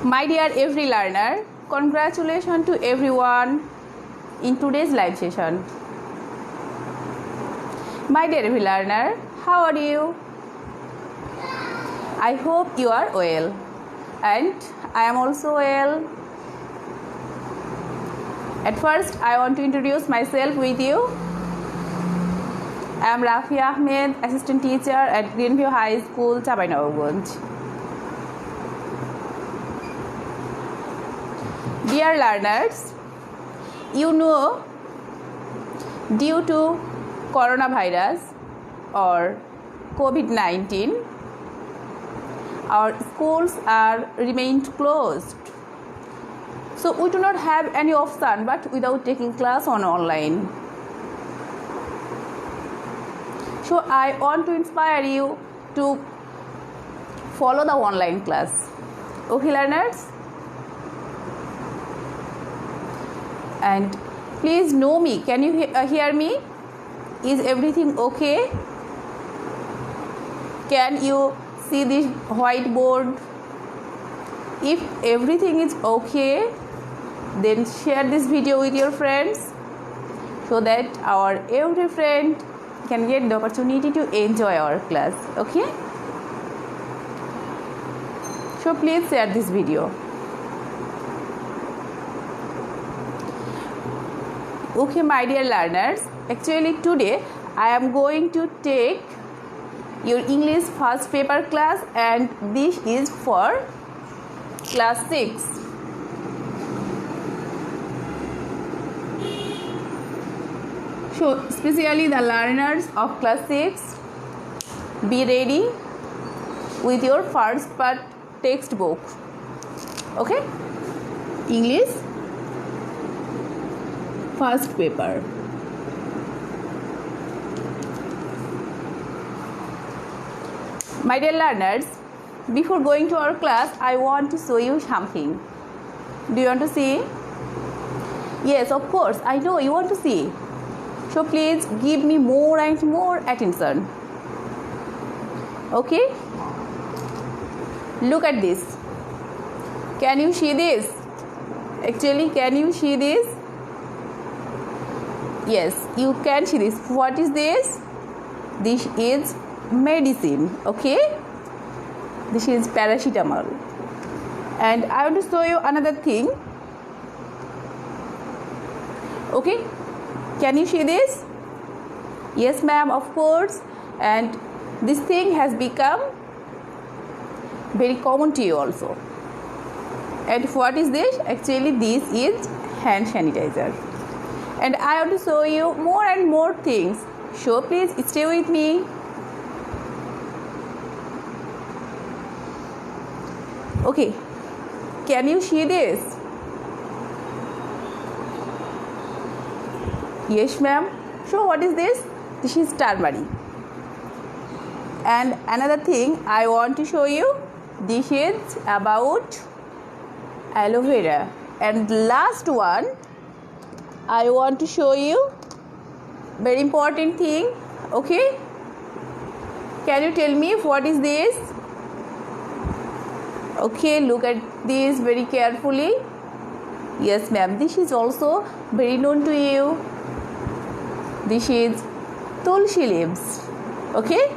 My dear every learner, congratulations to everyone in today's live session. My dear every learner, how are you? I hope you are well, and I am also well. At first, I want to introduce myself with you. I am Rafi Ahmed, assistant teacher at Greenview High School, Chapainawganj. Dear learners, you know, due to coronavirus or COVID-19, our schools are remained closed. So we do not have any option but without taking class on online. So I want to inspire you to follow the online class. Okay, learners? And please know me. Can you hear me? Is everything okay? Can you see this whiteboard? If everything is okay, then share this video with your friends so that our every friend can get the opportunity to enjoy our class. Okay? So please share this video. Okay, my dear learners, actually today I am going to take your English first paper class, and this is for class 6. So especially the learners of class 6, be ready with your first part textbook. Okay? English first paper. My dear learners, before going to our class, I want to show you something. Do you want to see? Yes, of course, I know you want to see. So please give me more and more attention. Okay? Look at this. Can you see this? Actually, can you see this? Yes, you can see this. What is this? This is medicine. Okay? This is paracetamol. And I want to show you another thing. Okay? Can you see this? Yes, ma'am, of course. And this thing has become very common to you also. And what is this? Actually, this is hand sanitizer. And I want to show you more and more things. So please stay with me. Okay. Can you see this? Yes, ma'am. So what is this? This is turmeric. And another thing I want to show you. This is about aloe vera. And last one, I want to show you very important thing. Okay? Can you tell me what is this? Okay, look at this very carefully. Yes, ma'am. This is also very known to you. This is tulsi leaves. Okay?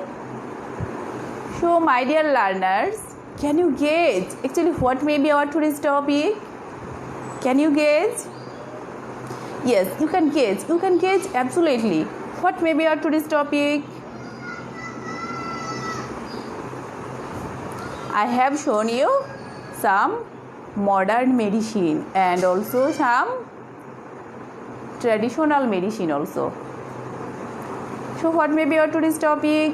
So, my dear learners, can you gauge actually what may be our today's topic? Can you gauge? Yes, you can gauge. You can gauge absolutely. What may be our today's topic? I have shown you some modern medicine and also some traditional medicine also. So what may be our today's topic?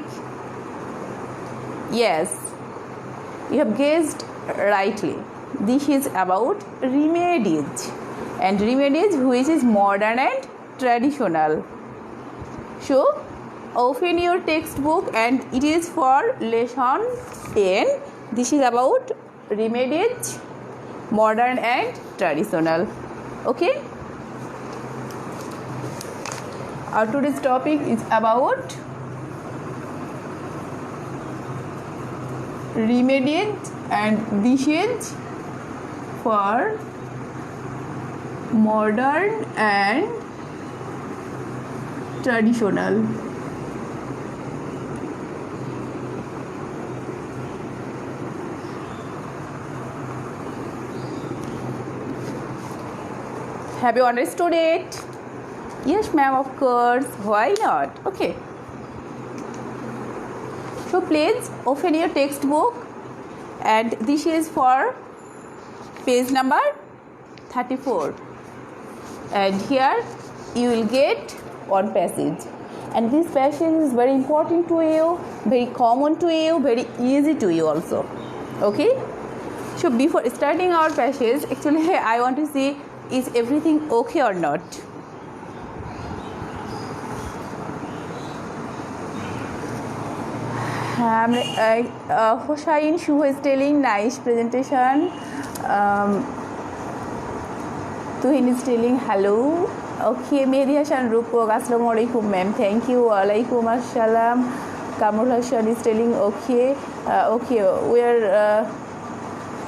Yes, you have guessed rightly. This is about remedies, and remedies which is modern and traditional. So open your textbook, and it is for lesson 10. This is about remedies, modern and traditional. Okay? Our today's topic is about remedies, and this is for modern and traditional. Have you understood it? Yes, ma'am, of course. Why not? Okay. So please open your textbook, and this is for page number 34. And here you will get one passage. And this passage is very important to you, very common to you, very easy to you also. Okay? So before starting our passage, actually I want to see, is everything okay or not? Hoshain Shu is telling nice presentation. Tuhin is telling hello. Okay, Mehdi Hassan Rupok, Assalamu alaikum ma'am. Thank you. Alaikum assalam. Kamul Hassan is telling okay. Okay, we are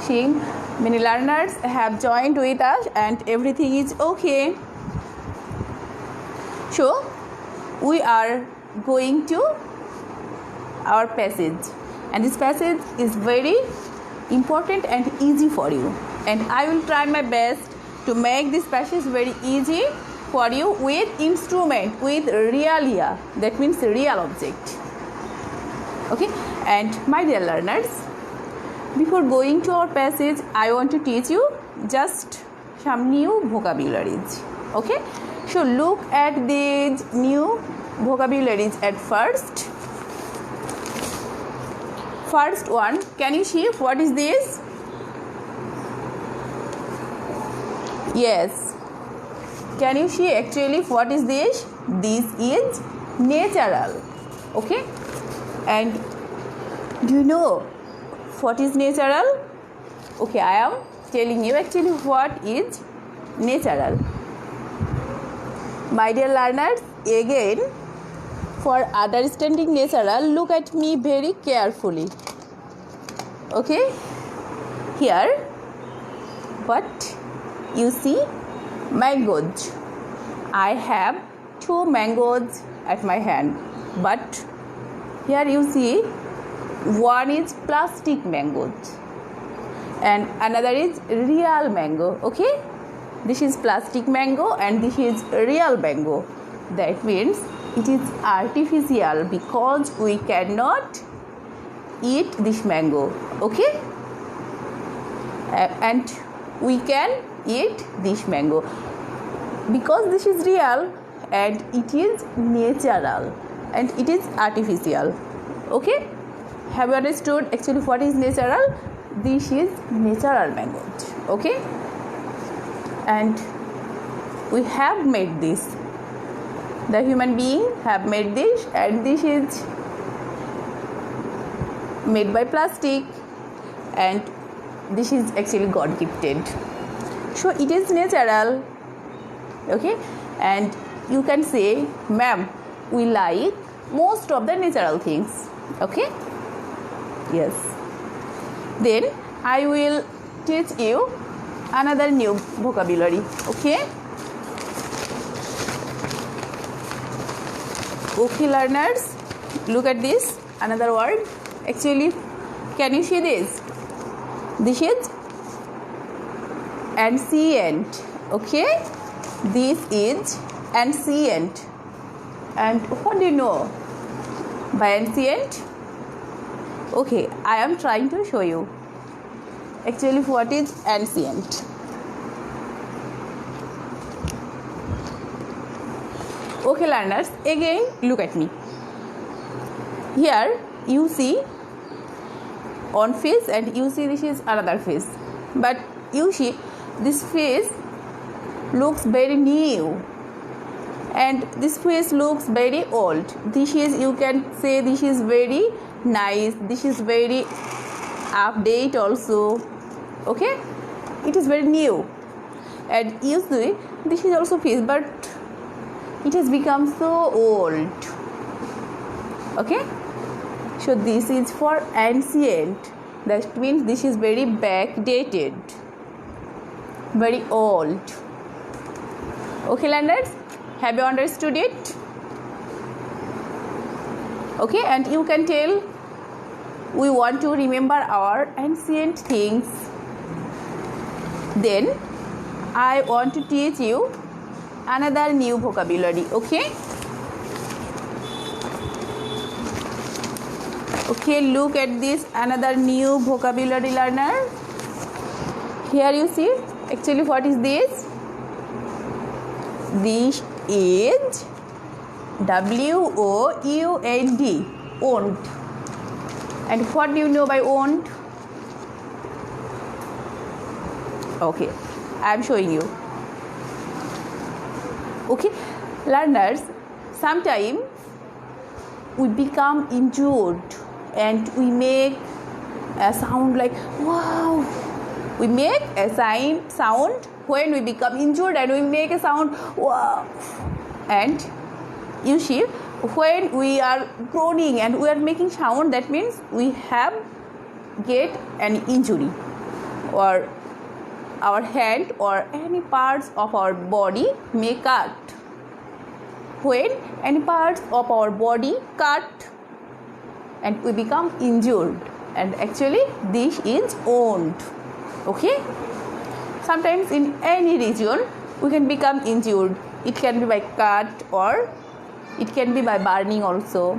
seeing many learners have joined with us and everything is okay. So, we are going to our passage, and this passage is very important and easy for you, and I will try my best to make this passage very easy for you with instrument, with realia, that means real object. Okay, and my dear learners, before going to our passage, I want to teach you just some new vocabularies. Okay, so look at these new vocabularies at first. First one, can you see what is this? Yes. Can you see actually what is this? This is natural. Okay? And do you know what is natural? Okay, I am telling you actually what is natural. My dear learners, again, for understanding natural, look at me very carefully. Okay? Here, what you see? Mangoes. I have 2 mangoes at my hand, but here you see one is plastic mangoes and another is real mango. Okay? This is plastic mango and this is real mango. That means it is artificial because we cannot eat this mango. Okay? And we can eat this mango because this is real and it is natural and it is artificial. Okay? Have you understood actually what is natural? This is natural mango. Okay? And we have made this. The human being have made this, and this is made by plastic, and this is actually God gifted. So it is natural. Okay? And you can say, ma'am, we like most of the natural things. Okay? Yes. Then I will teach you another new vocabulary. Okay? Okay, learners, look at this. Another word. Actually, can you see this? This is ancient. Okay? This is ancient. And what do you know by ancient? Okay, I am trying to show you actually what is ancient. Okay, learners, again look at me. Here you see one face and you see this is another face, but you see this face looks very new and this face looks very old. This is, you can say, this is very nice, this is very update also. Okay, it is very new, and you see this is also face, but it has become so old. Okay, so this is for ancient. That means this is very backdated. very old. Okay, learners, have you understood it? Okay, and you can tell we want to remember our ancient things. Then I want to teach you another new vocabulary. Okay? Okay, look at this another new vocabulary, learner. Here you see, actually what is this? This is W-O-U-N-D, owned. And what do you know by owned? Okay, I am showing you. Okay, learners, sometimes we become injured and we make a sound like wow. We make a sound when we become injured, and we make a sound wow. And you see, when we are groaning and we are making sound, that means we have get an injury, or our hand or any parts of our body may cut. When any parts of our body cut and we become injured, and actually this is owned. Okay, sometimes in any region we can become injured. It can be by cut or it can be by burning also.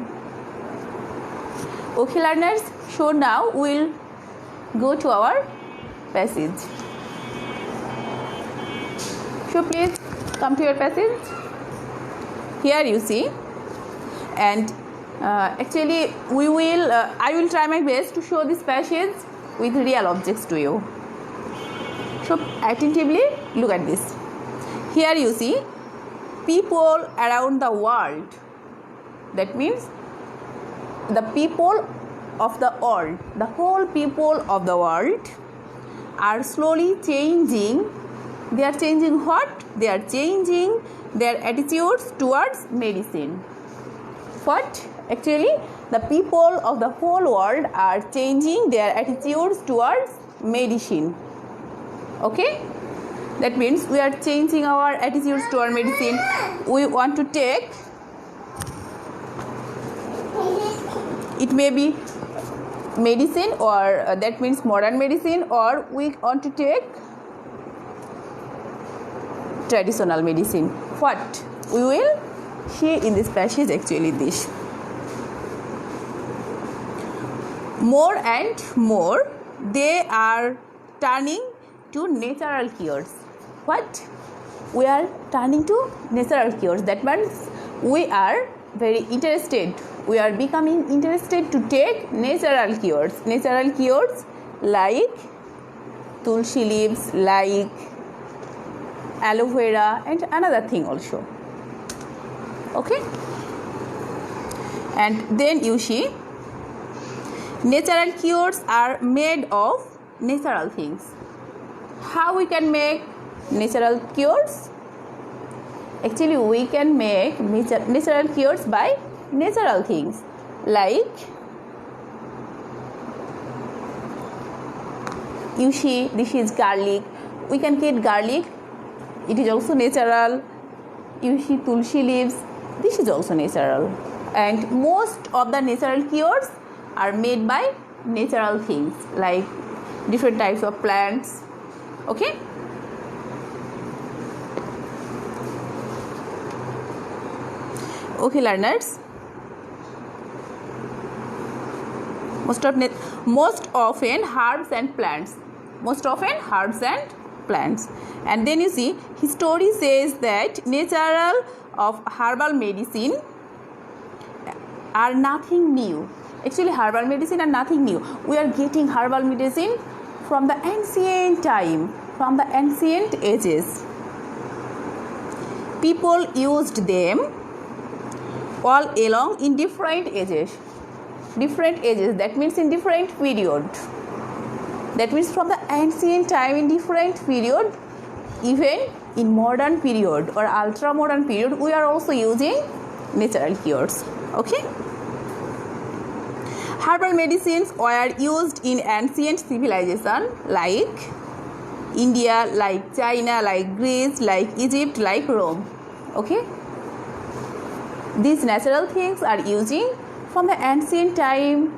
Okay, learners, so now we'll go to our passage. So please come to your passage. Here you see, and actually I will try my best to show this passage with real objects to you. So attentively look at this. Here you see people around the world. That means the people of the world, the whole people of the world are slowly changing. They are changing what? They are changing their attitudes towards medicine. What? Actually, the people of the whole world are changing their attitudes towards medicine. Okay? That means we are changing our attitudes toward medicine. We want to take, it may be medicine, or that means modern medicine, or we want to take traditional medicine. What we will see in this passage, actually this. More and more they are turning to natural cures. What? We are turning to natural cures. That means we are very interested. We are becoming interested to take natural cures. Natural cures like tulsi leaves, like aloe vera, and another thing also. Okay? And then you see, natural cures are made of natural things. How we can make natural cures? Actually, we can make natural cures by natural things, like you see, this is garlic. We can get garlic. It is also natural. You see tulsi leaves. This is also natural. And most of the natural cures are made by natural things, like different types of plants. Okay? Okay, learners. Most often herbs and plants. And then you see, history says that natural of herbal medicine are nothing new. Actually, herbal medicine are nothing new. We are getting herbal medicine from the ancient time, from the ancient ages. People used them all along in different ages. That means in different period. That means from the ancient time in different period, even in modern period or ultra modern period, we are also using natural cures. Okay? Herbal medicines were used in ancient civilization like India, like China, like Greece, like Egypt, like Rome. Okay, these natural things are using from the ancient time.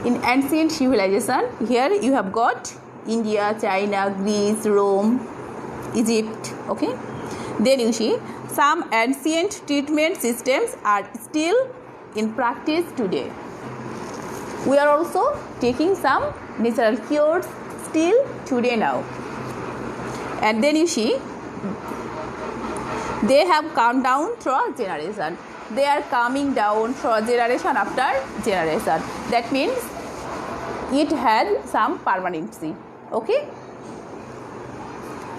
In ancient civilization, here you have got India, China, Greece, Rome, Egypt. Okay, then you see some ancient treatment systems are still in practice today. We are also taking some natural cures still today now. And then you see they have come down through generation. They are coming down through generation after generation. That means it has some permanency. Okay,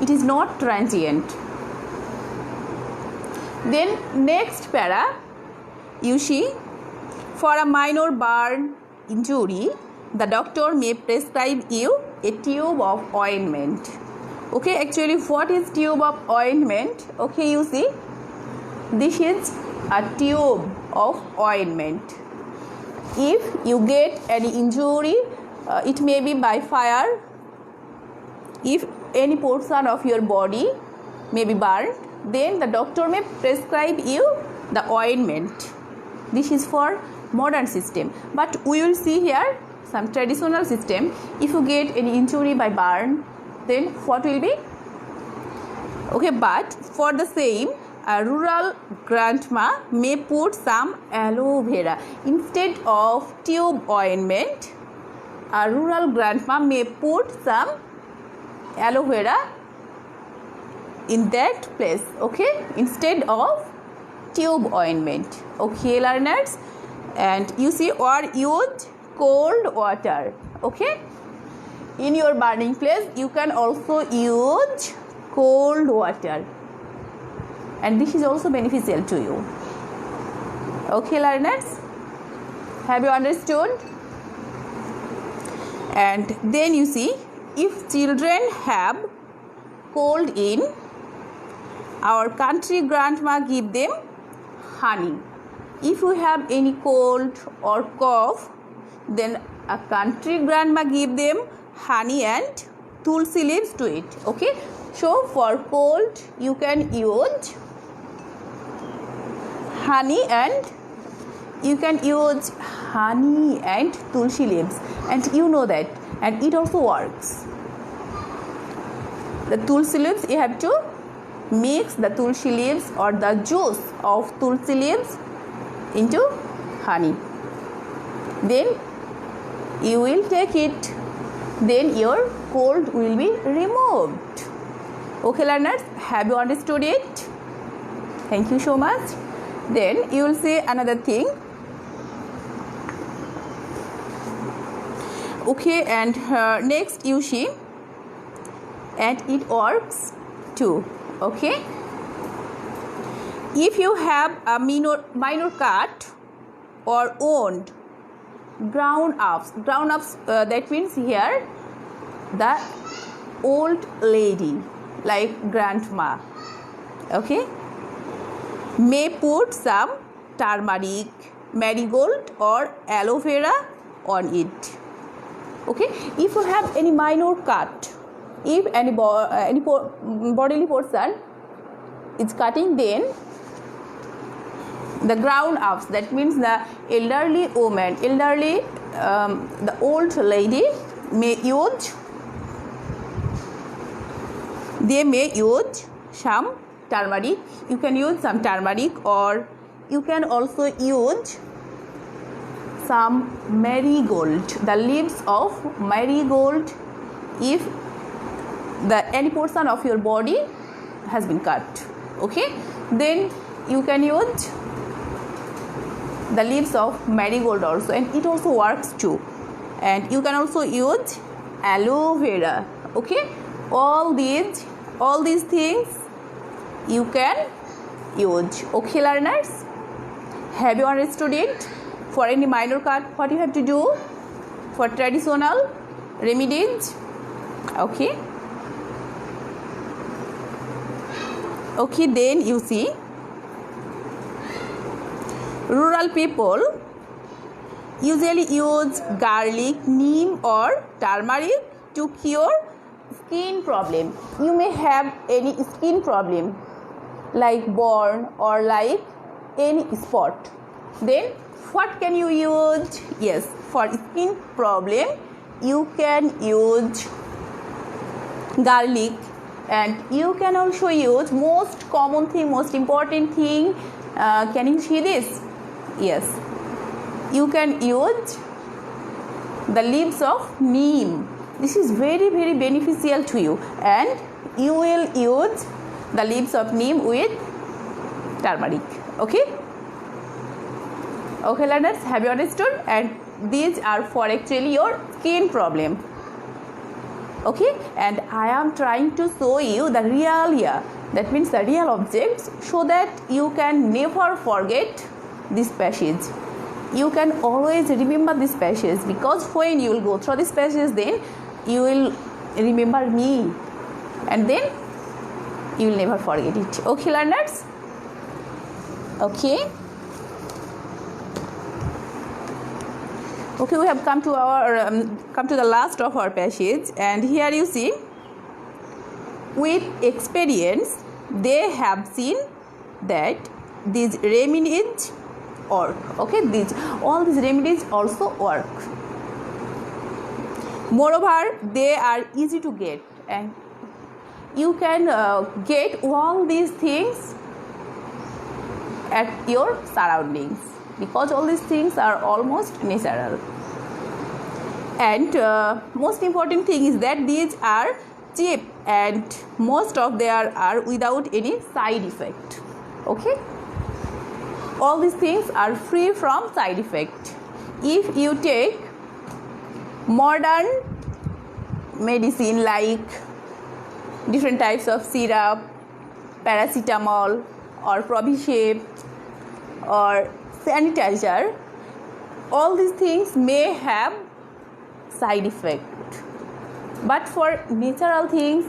it is not transient. Then next para, you see, for a minor burn injury, the doctor may prescribe you a tube of ointment. Okay, actually what is tube of ointment? Okay, you see, this is a tube of ointment. If you get any injury, it may be by fire. If any portion of your body may be burned, then the doctor may prescribe you the ointment. This is for modern system, but we will see here some traditional system. If you get any injury by burn, then what will be? Okay, but for the same, a rural grandma may put some aloe vera instead of tube ointment. A rural grandma may put some aloe vera in that place, okay, instead of tube ointment. Okay, learners, and you see, or use cold water. Okay, in your burning place you can also use cold water, and this is also beneficial to you. Okay, learners, have you understood? And then you see, if children have cold in, our country grandma give them honey. If you have any cold or cough, then a country grandma give them honey and tulsi leaves to it. Okay, so for cold you can use honey and tulsi leaves, and you know that, and it also works. The tulsi leaves, you have to mix the tulsi leaves or the juice of tulsi leaves into honey, then you will take it, then your cold will be removed. Okay, learners, have you understood it? Thank you so much. Then you will see another thing. Okay, and next you see, and it works too. Okay, if you have a minor cut or wound, ground ups, that means here the old lady like grandma, okay, may put some turmeric, marigold or aloe vera on it. Okay, if you have any minor cut, if any bodily portion is cutting, then the ground ups, that means the elderly woman, the old lady may use some turmeric. You can use some turmeric, or you can also use some marigold, the leaves of marigold, if any portion of your body has been cut. Okay, then you can use the leaves of marigold also, and it also works too. And you can also use aloe vera. Okay, all these things you can use. Okay, learners, have you understood it? For any minor cut, what you have to do for traditional remedies? Okay, then you see, rural people usually use garlic, neem or turmeric to cure skin problem. You may have any skin problem like burn or like any spot. Then what can you use? Yes, for skin problem you can use garlic, and you can also use most common thing, most important thing. Can you see this? Yes, you can use the leaves of neem. This is very beneficial to you, and you will use the leaves of neem with turmeric. Okay, learners, have you understood? And these are for actually your skin problem. Okay, and I am trying to show you the real here, that means the real objects, so that you can never forget this passage. You can always remember this passage, because when you will go through this passage, then you will remember me, and then you will never forget it. Okay, learners? Okay, we have come to our come to the last of our passage, and here you see, with experience they have seen that these remedies work. Okay, all these remedies also work. Moreover, they are easy to get, and you can get all these things at your surroundings, because all these things are almost natural. And most important thing is that these are cheap, and most of them are without any side effect. Okay, all these things are free from side effect. If you take modern medicine like different types of syrup, paracetamol or Provishep or sanitizer, all these things may have side effect, but for natural things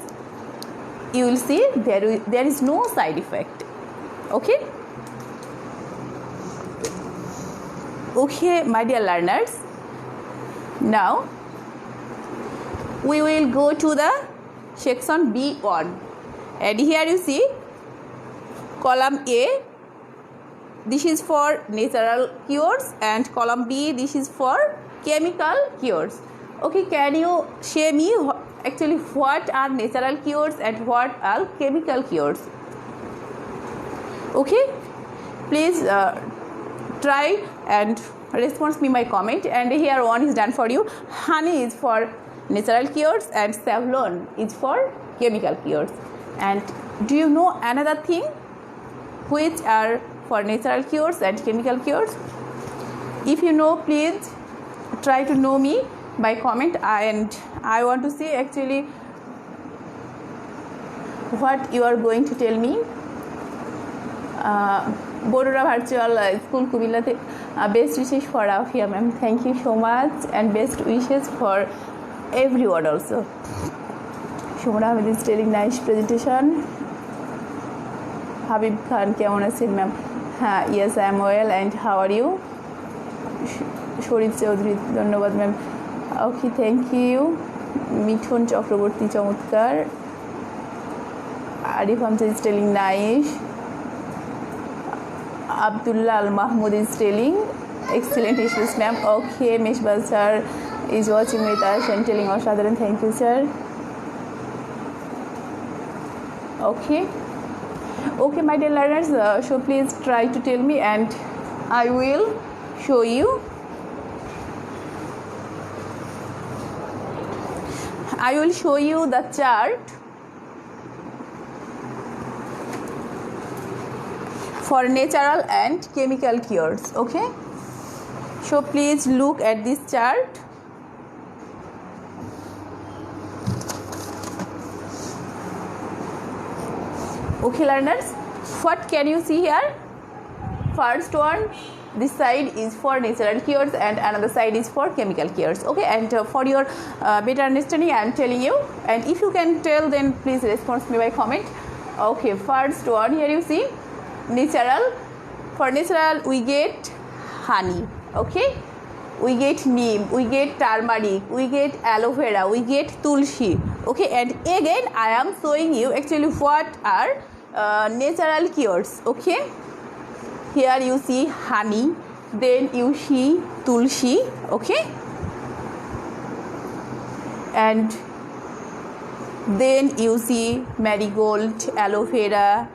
you will see there is no side effect. Okay, my dear learners, now we will go to the section B1, and here you see column A, this is for natural cures, and column B, this is for chemical cures. Okay, can you show me actually what are natural cures and what are chemical cures? Okay, please try and respond me my comment. And here one is done for you. Honey is for natural cures and Savlon is for chemical cures. And do you know another thing which are for natural cures and chemical cures? If you know, please try to know me by comment, and I want to see actually what you are going to tell me. Bododa Virtual School Kubilate, best wishes for Afia ma'am. Thank you so much, and best wishes for everyone also. Shomra Ahmed is telling nice presentation. Habib Khan, কেমন আছেন ma'am? Yes, I am well, and how are you? Sharif Chowdhury, ধন্যবাদ ma'am. Okay, thank you. Mithun Chakraborty, চমৎকার। Arif Hamza is telling nice. Abdullah Al Mahmoud is telling excellent issues ma'am. Okay, Meshbaz sir is watching with us and telling অসাধারণ, thank you sir. Okay, my dear learners, so please try to tell me, and I will show you. I will show you the chart for natural and chemical cures. Okay, so please look at this chart. Okay, learners, what can you see here? First one, this side is for natural cures and another side is for chemical cures. Okay, and for your better understanding I am telling you, and if you can tell, then please respond me by comment. Okay, first one, here you see natural. For natural we get honey. Okay, we get neem, we get turmeric, we get aloe vera, we get tulsi. Okay, and again I am showing you actually what are natural cures. Okay, here you see honey, then you see tulsi. Okay, and then you see marigold, aloe vera.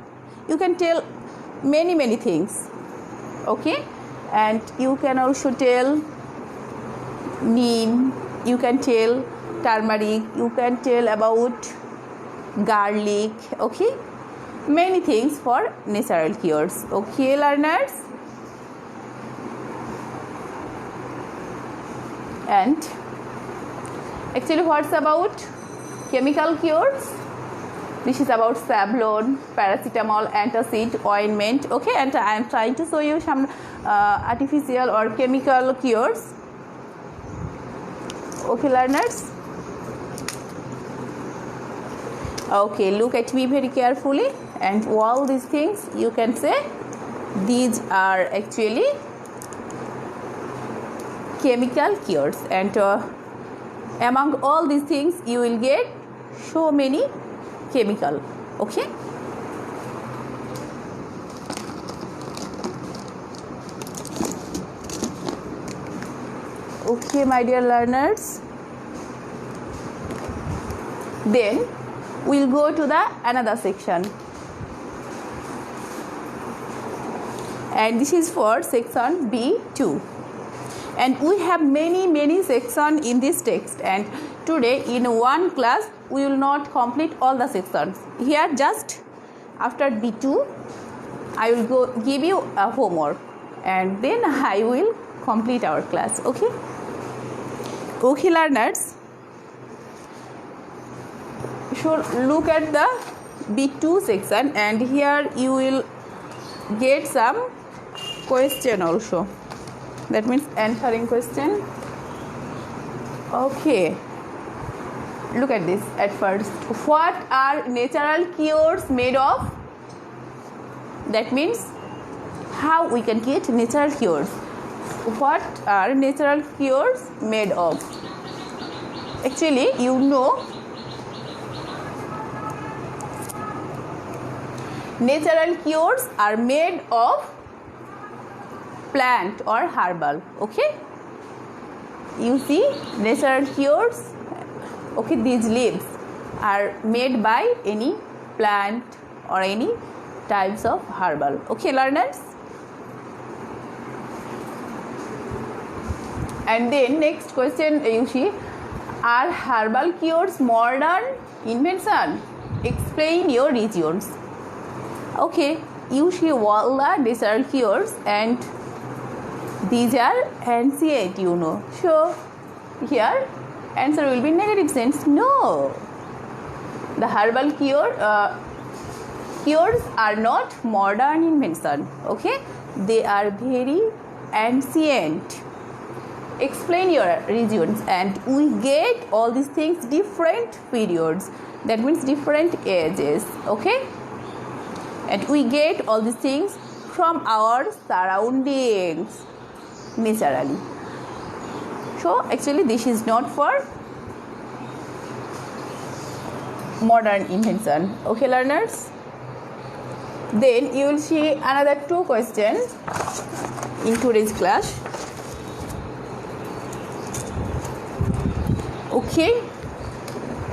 You can tell many things. Okay, and you can also tell neem, you can tell turmeric, you can tell about garlic. Okay, many things for natural cures. Okay, learners, and actually what's about chemical cures? This is about Savlon, paracetamol, antacid, ointment. Okay, and I am trying to show you some artificial or chemical cures. Okay, learners. Okay, look at me very carefully, and all these things you can say these are actually chemical cures, and among all these things you will get so many chemical. Okay, okay, my dear learners, then we'll go to the another section, and this is for section B2, and we have many sections in this text, and today in one class we will not complete all the sections. Here just after B2 I will give you a homework, and then I will complete our class. Okay, okay, learners, so look at the B2 section, and here you will get some question also, that means answering question. Okay, look at this at first. What are natural cures made of? That means how we can get natural cures. What are natural cures made of? Actually, you know, natural cures are made of plant or herbal. Okay, you see natural cures. Okay, these leaves are made by any plant or any types of herbal. Okay, learners, and then next question you see, are herbal cures modern invention? Explain your regions. Okay, you see all the natural cures, and these are ancient, you know. So here answer will be negative sense. No, the herbal cures are not modern invention. Okay, they are very ancient. Explain your regions, and we get all these things different periods, that means different ages. Okay, and we get all these things from our surroundings naturally. So actually this is not for modern invention. Okay, learners, then you will see another 2 questions in today's class. Okay,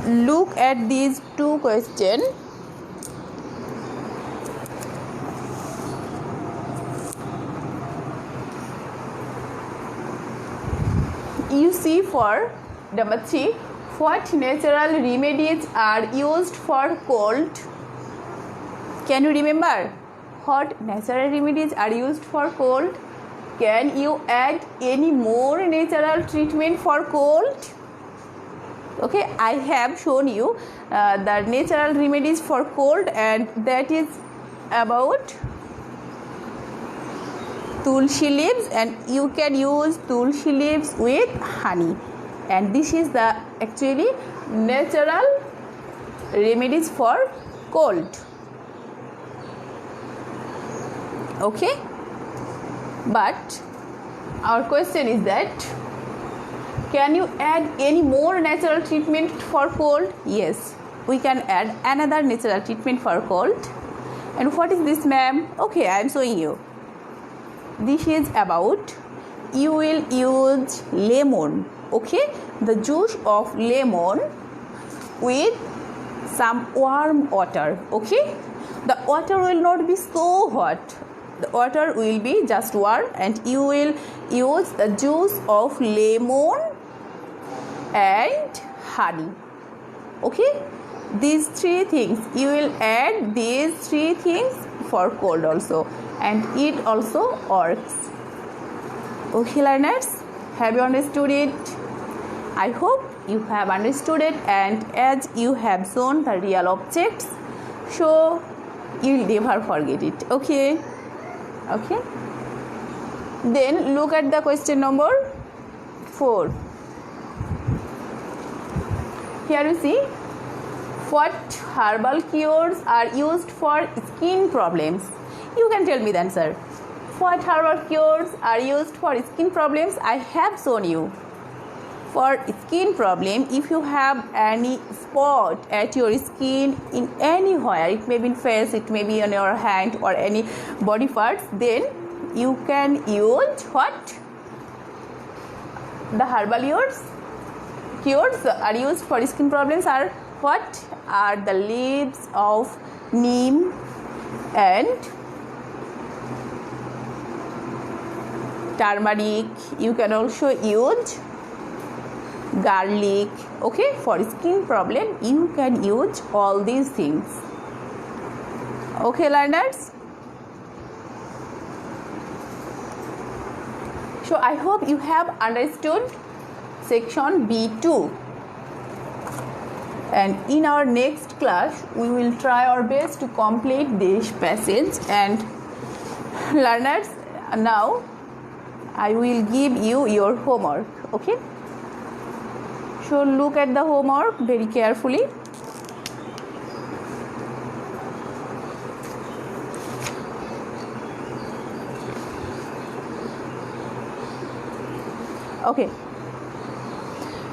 look at these 2 questions. You see for number 3, what natural remedies are used for cold? Can you remember what natural remedies are used for cold? Can you add any more natural treatment for cold? Okay, I have shown you the natural remedies for cold, and that is about tulsi leaves, and you can use tulsi leaves with honey, and this is the actually natural remedies for cold. Okay, but our question is that, can you add any more natural treatment for cold? Yes, we can add another natural treatment for cold. And what is this, ma'am? Okay, I am showing you. This is about, you will use lemon, okay, the juice of lemon with some warm water, okay. The water will not be so hot, the water will be just warm, and you will use the juice of lemon and honey, okay. These three things, you will add these three things for cold also, and it also works. Okay, learners, have you understood it? I hope you have understood it, and as you have shown the real objects, so you will never forget it. Okay. Then look at the question number 4. Here you see, what herbal cures are used for skin problems? You can tell me the answer. What herbal cures are used for skin problems? I have shown you. For skin problem, if you have any spot at your skin in anywhere, it may be in face, it may be on your hand or any body parts, then you can use what? The herbal cures are used for skin problems are what? Are the leaves of neem and turmeric. You can also use garlic, okay. For skin problem, you can use all these things. Okay, learners. So I hope you have understood section B2. And in our next class, we will try our best to complete this passage. And learners, now I will give you your homework, okay. So look at the homework very carefully. Okay.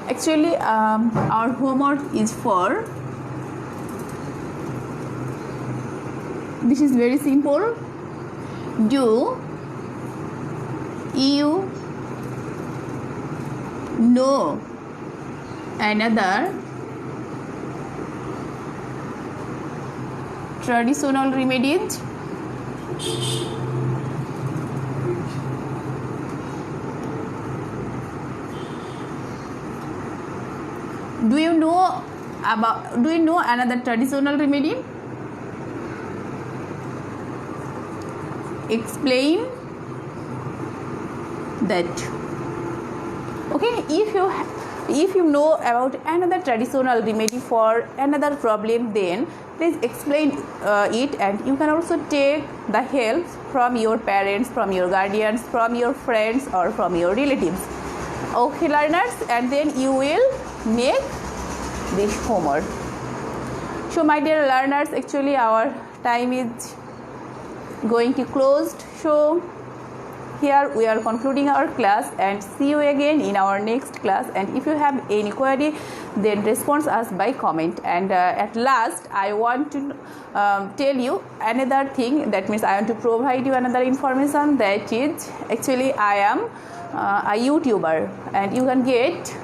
Actually, our homework is for, this is very simple. Do you know another traditional remedies? Do you know another traditional remedy? Explain that. Okay, if you know about another traditional remedy for another problem, then please explain it, and you can also take the help from your parents, from your guardians, from your friends, or from your relatives. Okay, learners, and then you will make this homework. So my dear learners, actually our time is going to close. So here we are concluding our class, and see you again in our next class. And if you have any query, then respond us by comment. And at last, I want to tell you another thing. That means I want to provide you another information, that is, actually I am a YouTuber, and you can get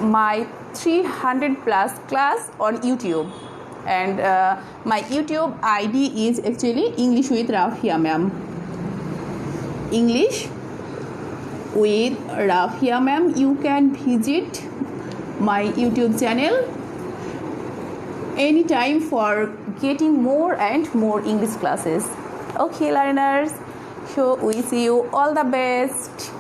my 300 plus class on YouTube. And my YouTube ID is actually English with Rafia ma'am. English with Rafia ma'am. You can visit my YouTube channel anytime for getting more and more English classes. Okay, learners, so we see you all the best.